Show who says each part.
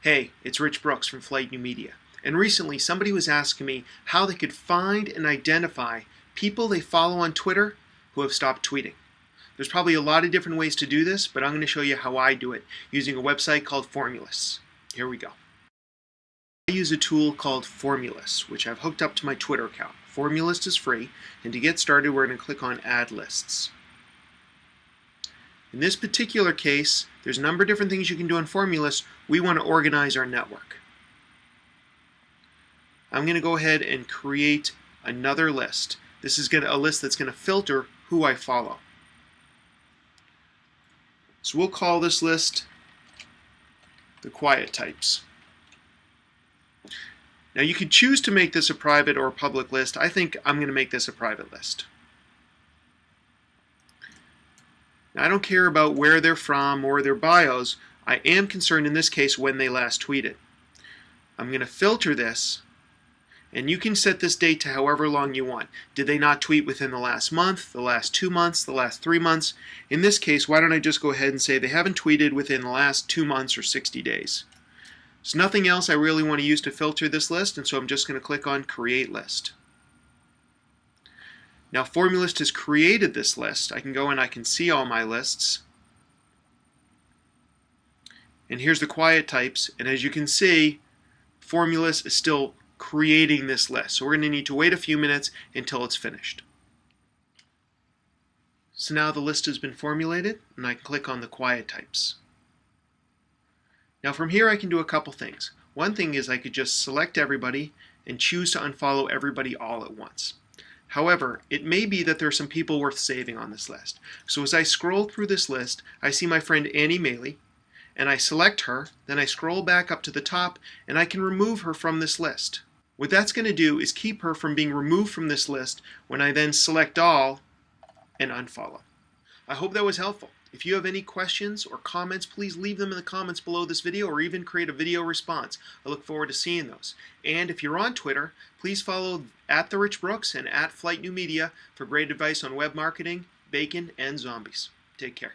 Speaker 1: Hey, it's Rich Brooks from Flight New Media. And recently somebody was asking me how they could find and identify people they follow on Twitter who have stopped tweeting. There's probably a lot of different ways to do this, but I'm going to show you how I do it using a website called Formulas. Here we go. I use a tool called Formulas, which I've hooked up to my Twitter account. Formulas is free, and to get started we're going to click on Add Lists. In this particular case, there's a number of different things you can do in Formulas. We want to organize our network. I'm going to go ahead and create another list. This is a list that's going to filter who I follow. So we'll call this list the quiet types. Now you could choose to make this a private or a public list. I think I'm going to make this a private list. Now, I don't care about where they're from or their bios. I am concerned in this case when they last tweeted. I'm going to filter this, and you can set this date to however long you want. Did they not tweet within the last month, the last 2 months, the last 3 months? In this case, why don't I just go ahead and say they haven't tweeted within the last 2 months or 60 days. There's nothing else I really want to use to filter this list, and so I'm just going to click on Create List. Now Formulas has created this list. I can go and I can see all my lists. And here's the quiet types, and as you can see, Formulas is still creating this list. So we're going to need to wait a few minutes until it's finished. So now the list has been formulated, and I can click on the quiet types. Now from here I can do a couple things. One thing is I could just select everybody and choose to unfollow everybody all at once. However, it may be that there are some people worth saving on this list. So as I scroll through this list, I see my friend Annie Maley, and I select her, then I scroll back up to the top, and I can remove her from this list. What that's going to do is keep her from being removed from this list when I then select all and unfollow. I hope that was helpful. If you have any questions or comments, please leave them in the comments below this video or even create a video response. I look forward to seeing those. And if you're on Twitter, please follow @TheRichBrooks and @FlightNewMedia for great advice on web marketing, bacon, and zombies. Take care.